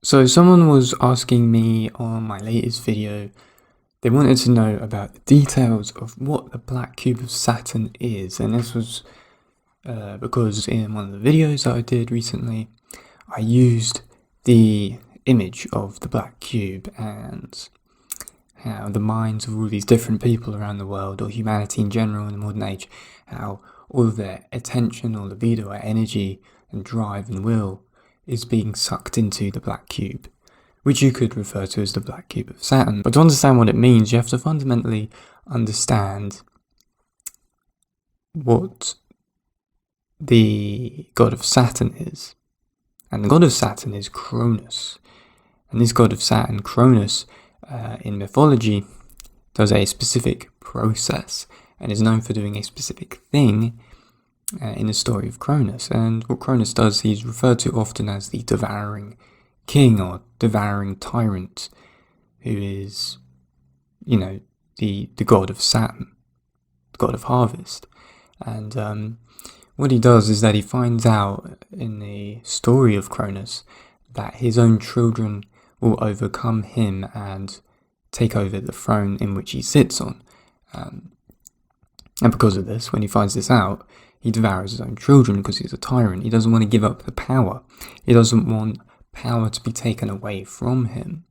So someone was asking me on my latest video, they wanted to know about the details of what the black cube of Saturn is, and this was because in one of the videos that I did recently, I used the image of the black cube and how the minds of all these different people around the world, or humanity in general in the modern age, how all of their attention or libido or energy and drive and will is being sucked into the black cube, which you could refer to as the black cube of Saturn. But to understand what it means, you have to fundamentally understand what the god of Saturn is. And the god of Saturn is Cronus. And this god of Saturn, Cronus, in mythology, does a specific process and is known for doing a specific thing in the story of Cronus. And what Cronus does, he's referred to often as the devouring king or devouring tyrant, who is, the god of Saturn, the god of harvest. And what he does is that he finds out in the story of Cronus that his own children will overcome him and take over the throne in which he sits on. And because of this, when he finds this out, he devours his own children because he's a tyrant. He doesn't want to give up the power. He doesn't want power to be taken away from him.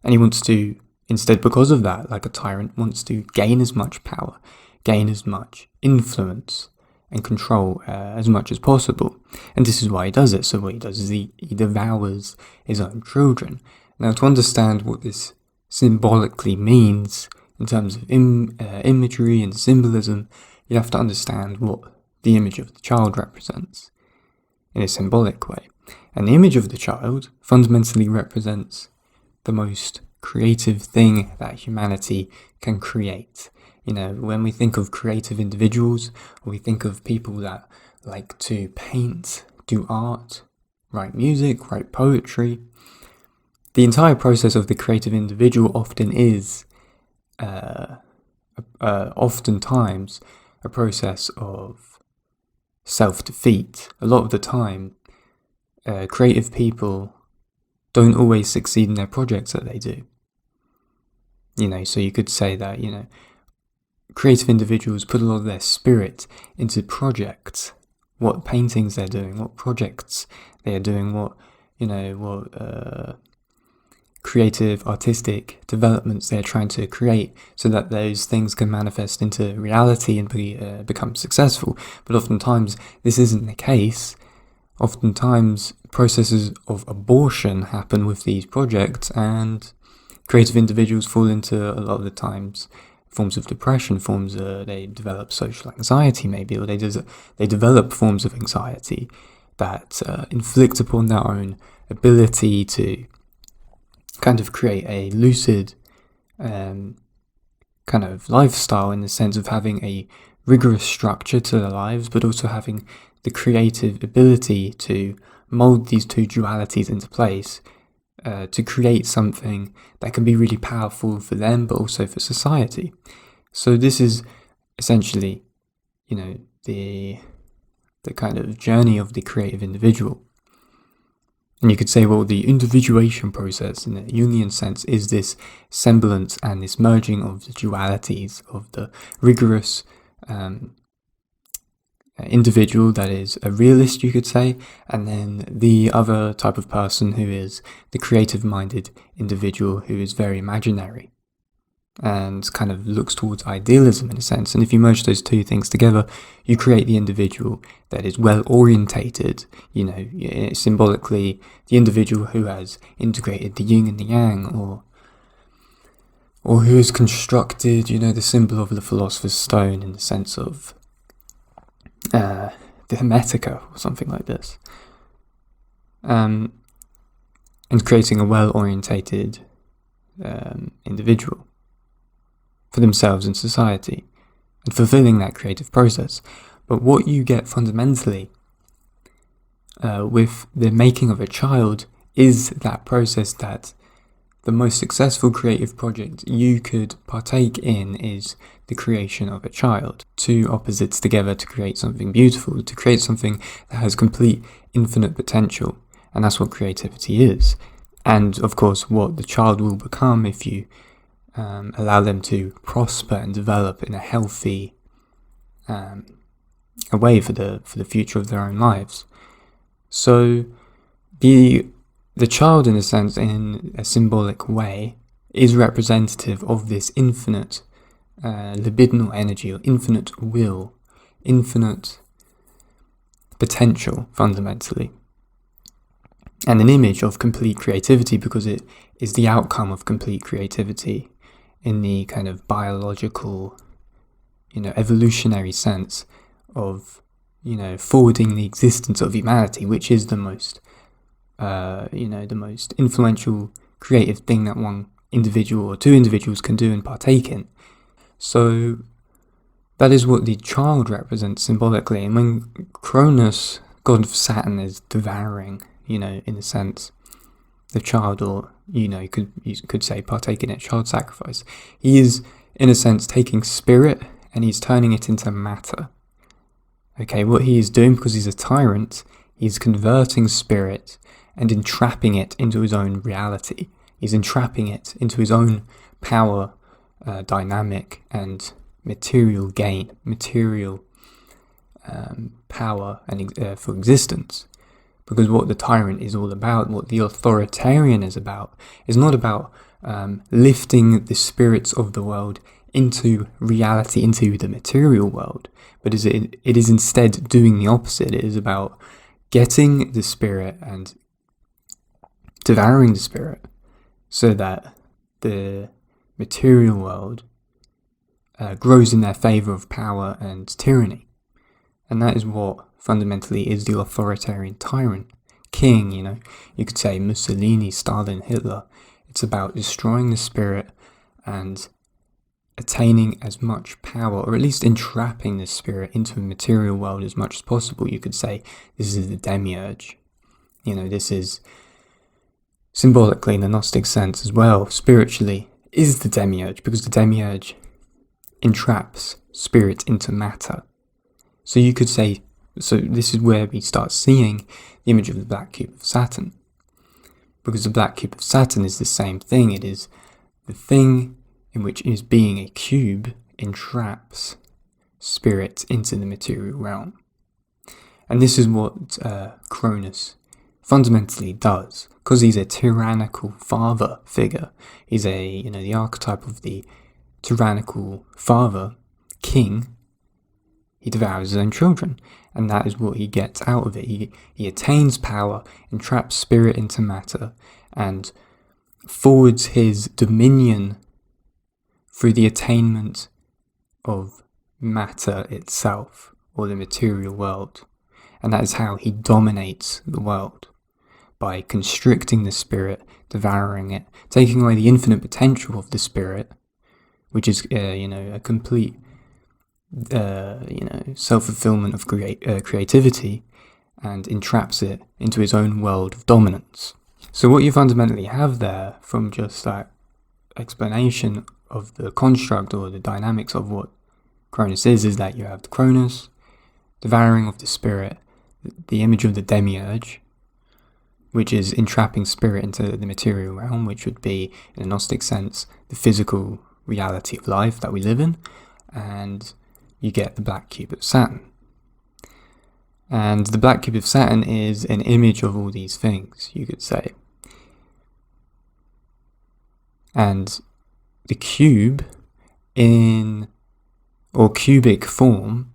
And he wants to, instead, because of that, like a tyrant, wants to gain as much power, gain as much influence and control as much as possible. And this is why he does it. So what he does is he devours his own children. Now, to understand what this symbolically means in terms of imagery and symbolism, you have to understand what the image of the child represents in a symbolic way. And the image of the child fundamentally represents the most creative thing that humanity can create. When we think of creative individuals, or we think of people that like to paint, do art, write music, write poetry, the entire process of the creative individual often is, oftentimes, a process of self-defeat. A lot of the time, creative people don't always succeed in their projects that they do. So you could say that, creative individuals put a lot of their spirit into projects, what paintings they're doing, what projects they're doing, what creative, artistic developments they're trying to create, so that those things can manifest into reality and become successful. But oftentimes this isn't the case. Oftentimes processes of abortion happen with these projects, and creative individuals fall into, a lot of the times, forms of depression, they develop social anxiety maybe, or they develop forms of anxiety that inflict upon their own ability to kind of create a lucid kind of lifestyle, in the sense of having a rigorous structure to their lives, but also having the creative ability to mold these two dualities into place to create something that can be really powerful for them, but also for society. So this is essentially, the kind of journey of the creative individual. And you could say, well, the individuation process in a Jungian sense is this semblance and this merging of the dualities of the rigorous individual that is a realist, you could say, and then the other type of person who is the creative-minded individual who is very imaginary and kind of looks towards idealism in a sense. And if you merge those two things together, you create the individual that is well-orientated, symbolically, the individual who has integrated the yin and the yang, or who has constructed, the symbol of the philosopher's stone in the sense of the Hermetica or something like this, and creating a well-orientated individual for themselves and society, and fulfilling that creative process. But what you get fundamentally with the making of a child is that process that the most successful creative project you could partake in is the creation of a child. Two opposites together to create something beautiful, to create something that has complete infinite potential. And that's what creativity is. And of course, what the child will become if you allow them to prosper and develop in a healthy way for the future of their own lives. So the child, in a sense, in a symbolic way, is representative of this infinite libidinal energy, or infinite will, infinite potential, fundamentally. And an image of complete creativity, because it is the outcome of complete creativity in the kind of biological, evolutionary sense of, forwarding the existence of humanity, which is the most, the most influential creative thing that one individual or two individuals can do and partake in. So that is what the child represents symbolically. And when Cronus, god of Saturn, is devouring, in a sense, the child, or you could say partaking in child sacrifice, he is, in a sense, taking spirit and he's turning it into matter. Okay, what he is doing, because he's a tyrant, he's converting spirit and entrapping it into his own reality. He's entrapping it into his own power, dynamic and material gain, material power and for existence. Because what the tyrant is all about, what the authoritarian is about, is not about lifting the spirits of the world into reality, into the material world, but it is instead doing the opposite. It is about getting the spirit and devouring the spirit so that the material world grows in their favour of power and tyranny. And that is what fundamentally is the authoritarian tyrant, king, you could say Mussolini, Stalin, Hitler. It's about destroying the spirit and attaining as much power, or at least entrapping the spirit into the material world as much as possible. You could say this is the Demiurge. This is symbolically, in the Gnostic sense as well, spiritually, is the Demiurge, because the Demiurge entraps spirit into matter. So you could say, so this is where we start seeing the image of the black cube of Saturn. Because the black cube of Saturn is the same thing. It is the thing in which is being a cube entraps spirit into the material realm. And this is what Cronus fundamentally does, because he's a tyrannical father figure. He's the archetype of the tyrannical father, king. He devours his own children, and that is what he gets out of it. He attains power, entraps spirit into matter, and forwards his dominion through the attainment of matter itself, or the material world. And that is how he dominates the world, by constricting the spirit, devouring it, taking away the infinite potential of the spirit, which is a complete self-fulfillment of creativity, and entraps it into his own world of dominance. So what you fundamentally have there, from just that explanation of the construct or the dynamics of what Cronus is that you have the Cronus, devouring of the spirit, the image of the Demiurge, which is entrapping spirit into the material realm, which would be, in a Gnostic sense, the physical reality of life that we live in, and you get the black cube of Saturn. And the black cube of Saturn is an image of all these things, you could say. And the cube or cubic form,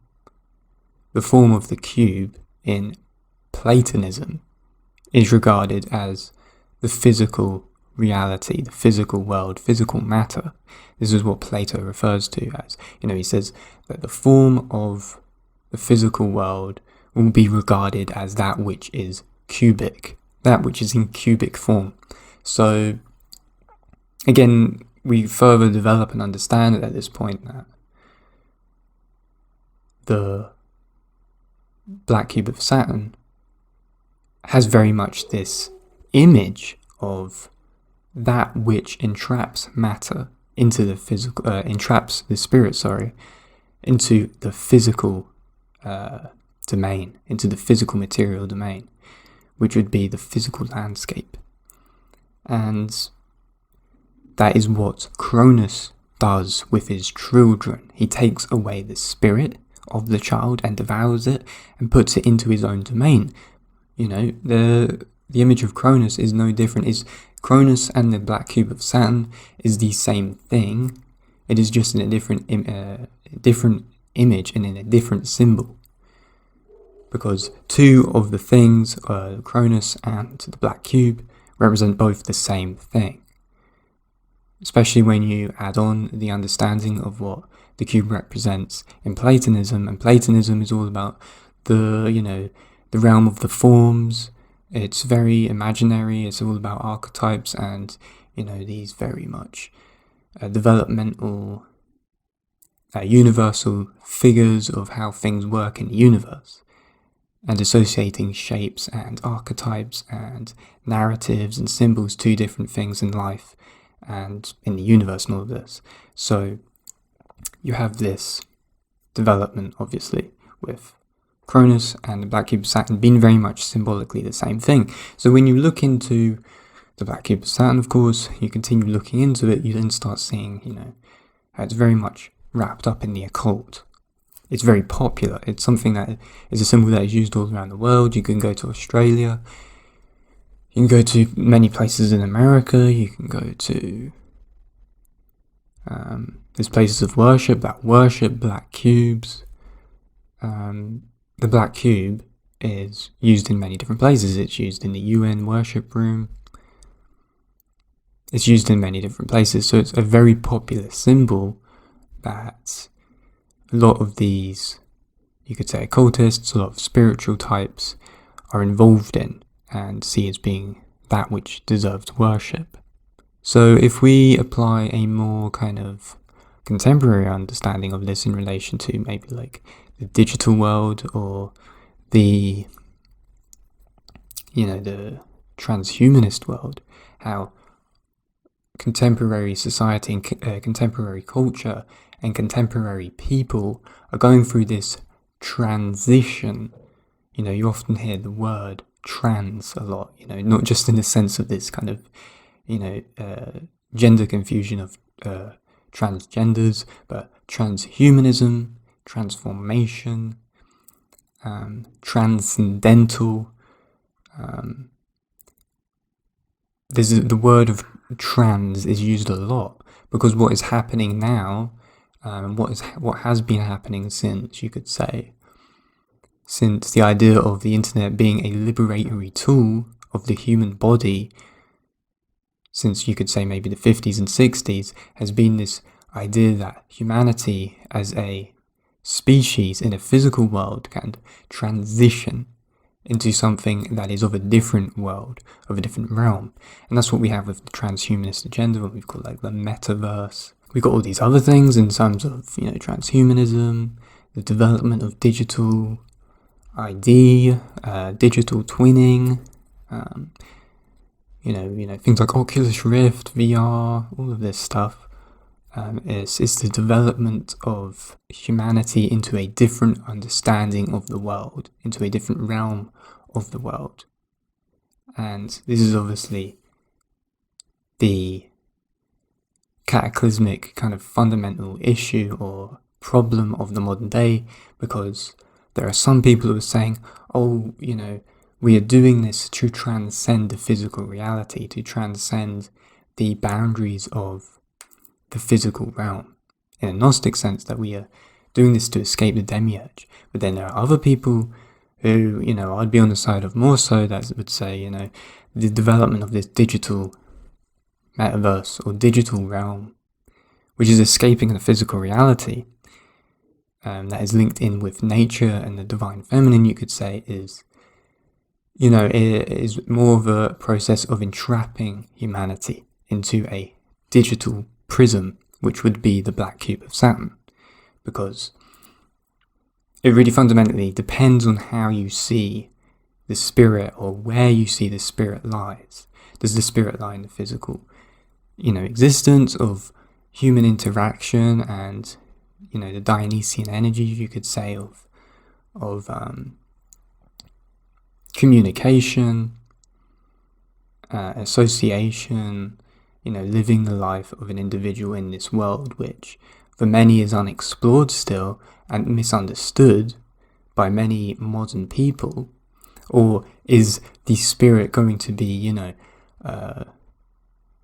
the form of the cube in Platonism, is regarded as the physical reality, the physical world, physical matter. This is what Plato refers to as, he says that the form of the physical world will be regarded as that which is cubic, that which is in cubic form. So, again, we further develop and understand at this point that the black cube of Saturn has very much this image of that which entraps matter into the physical, entraps the spirit, into the physical domain, into the physical material domain, which would be the physical landscape. And that is what Cronus does with his children. He takes away the spirit of the child and devours it and puts it into his own domain. You know, the image of Cronus is no different. Is Cronus and the black cube of Saturn is the same thing. It is just in a different image and in a different symbol. Because two of the things, Cronus and the black cube, represent both the same thing. Especially when you add on the understanding of what the cube represents in Platonism. And Platonism is all about the realm of the forms. It's very imaginary. It's all about archetypes and, these very much developmental, universal figures of how things work in the universe, and associating shapes and archetypes and narratives and symbols to different things in life and in the universe and all of this. So you have this development, obviously, with Cronus and the black cube of Saturn being very much symbolically the same thing. So when you look into the black cube of Saturn, of course, you continue looking into it, you then start seeing, how it's very much wrapped up in the occult. It's very popular. It's something that is a symbol that is used all around the world. You can go to Australia. You can go to many places in America. You can go to there's places of worship that worship black cubes. The black cube is used in many different places. It's used in the UN worship room. It's used in many different places. So it's a very popular symbol that a lot of these, you could say, occultists, a lot of spiritual types are involved in and see as being that which deserves worship. So if we apply a more kind of contemporary understanding of this in relation to maybe like the digital world or the transhumanist world, how contemporary society and contemporary culture and contemporary people are going through this transition. You often hear the word trans a lot, not just in the sense of this kind of, gender confusion of transgenders, but transhumanism, transformation, transcendental. The word of trans is used a lot because what is happening now, what has been happening since, you could say, since the idea of the internet being a liberatory tool of the human body, since you could say maybe the 50s and 60s, has been this idea that humanity as a species in a physical world can transition into something that is of a different world, of a different realm. And that's what we have with the transhumanist agenda, what we've called like the metaverse. We've got all these other things in terms of, transhumanism, the development of digital ID, digital twinning, things like Oculus Rift, VR, all of this stuff. It's the development of humanity into a different understanding of the world, into a different realm of the world. And this is obviously the cataclysmic kind of fundamental issue or problem of the modern day, because there are some people who are saying, we are doing this to transcend the physical reality, to transcend the boundaries of the physical realm, in a Gnostic sense, that we are doing this to escape the Demiurge. But then there are other people who, I'd be on the side of more so that would say, the development of this digital metaverse or digital realm, which is escaping the physical reality, that is linked in with nature and the divine feminine, you could say, is, it is more of a process of entrapping humanity into a digital prism, which would be the black cube of Saturn, because it really fundamentally depends on how you see the spirit or where you see the spirit lies. Does the spirit lie in the physical, existence of human interaction and, the Dionysian energy, you could say, of communication, association, living the life of an individual in this world, which for many is unexplored still and misunderstood by many modern people? Or is the spirit going to be,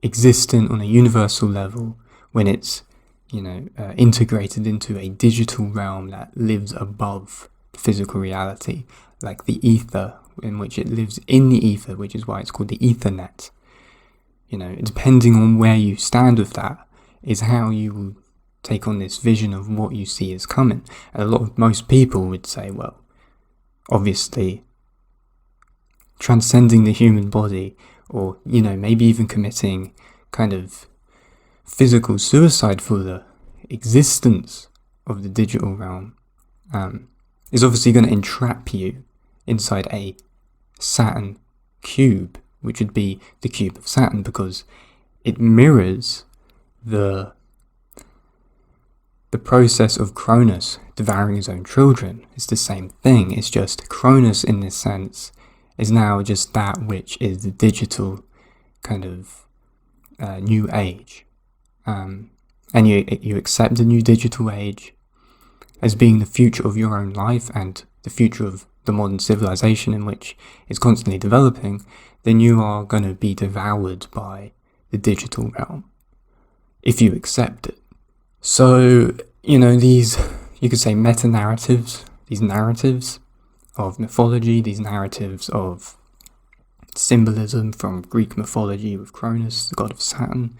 existent on a universal level when it's, integrated into a digital realm that lives above physical reality, like the ether, in which it lives in the ether, which is why it's called the Ethernet? Depending on where you stand with that is how you will take on this vision of what you see is coming. And most people would say, well, obviously, transcending the human body, or, maybe even committing kind of physical suicide for the existence of the digital realm, is obviously going to entrap you inside a Saturn cube, which would be the cube of Saturn, because it mirrors the process of Cronus devouring his own children. It's the same thing. It's just Cronus, in this sense, is now just that which is the digital kind of new age. And you accept the new digital age as being the future of your own life and the future of the modern civilization, in which is constantly developing, then you are going to be devoured by the digital realm if you accept it. So, these, you could say, meta-narratives, these narratives of mythology, these narratives of symbolism from Greek mythology with Cronus, the god of Saturn,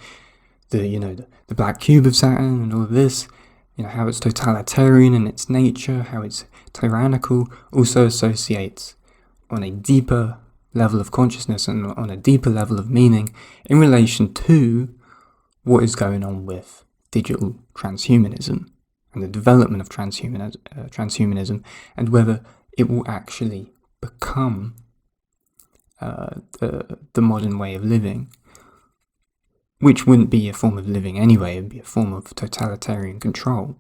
the black cube of Saturn and all of this, how it's totalitarian in its nature, how it's tyrannical, also associates on a deeper level of consciousness and on a deeper level of meaning in relation to what is going on with digital transhumanism and the development of transhumanism, and whether it will actually become the modern way of living, which wouldn't be a form of living anyway. It would be a form of totalitarian control,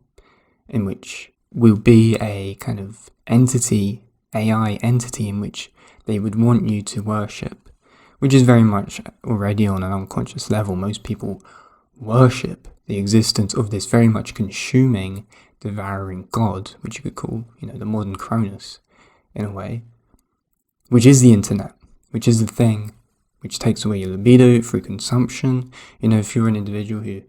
in which will be a kind of entity, AI entity, in which they would want you to worship, which is very much already on an unconscious level. Most people worship the existence of this very much consuming, devouring god, which you could call, the modern Cronus, in a way, which is the internet, which is the thing which takes away your libido through consumption. If you're an individual who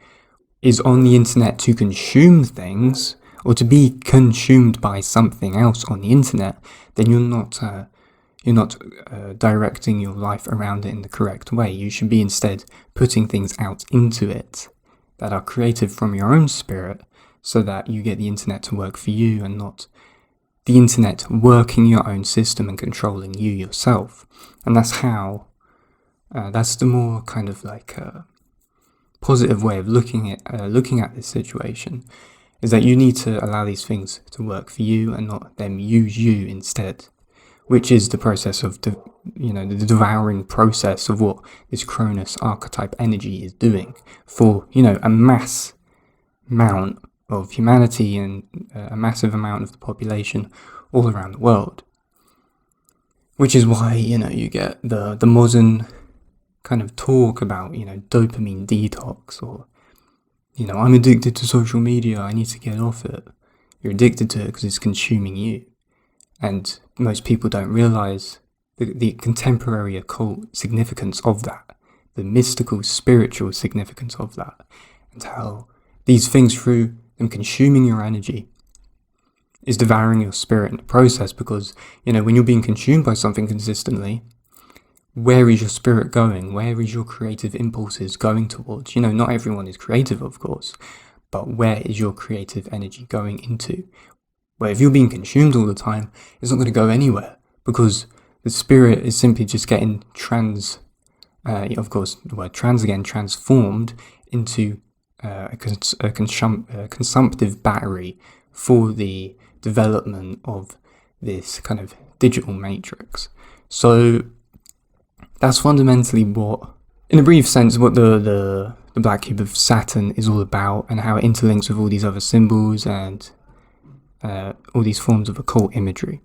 is on the internet to consume things, or to be consumed by something else on the internet, then you're not directing your life around it in the correct way. You should be instead putting things out into it that are created from your own spirit, so that you get the internet to work for you, and not the internet working your own system and controlling you yourself. And that's how, that's the more kind of like positive way of looking at this situation, is that you need to allow these things to work for you and not them use you instead, which is the process of the devouring process of what this Cronus archetype energy is doing for, a mass amount of humanity and a massive amount of the population all around the world. Which is why, you get the modern kind of talk about, dopamine detox, or, I'm addicted to social media, I need to get off it. You're addicted to it because it's consuming you. And most people don't realize the contemporary occult significance of that, the mystical, spiritual significance of that, and how these things, through them consuming your energy, is devouring your spirit in the process. Because, when you're being consumed by something consistently, where is your spirit going? Where is your creative impulses going towards? Not everyone is creative, of course, but where is your creative energy going into? Where if you're being consumed all the time, it's not going to go anywhere, because the spirit is simply just getting of course, the word trans again, transformed into a consumptive battery for the development of this kind of digital matrix. So that's fundamentally what, in a brief sense, what the black cube of Saturn is all about, and how it interlinks with all these other symbols and all these forms of occult imagery.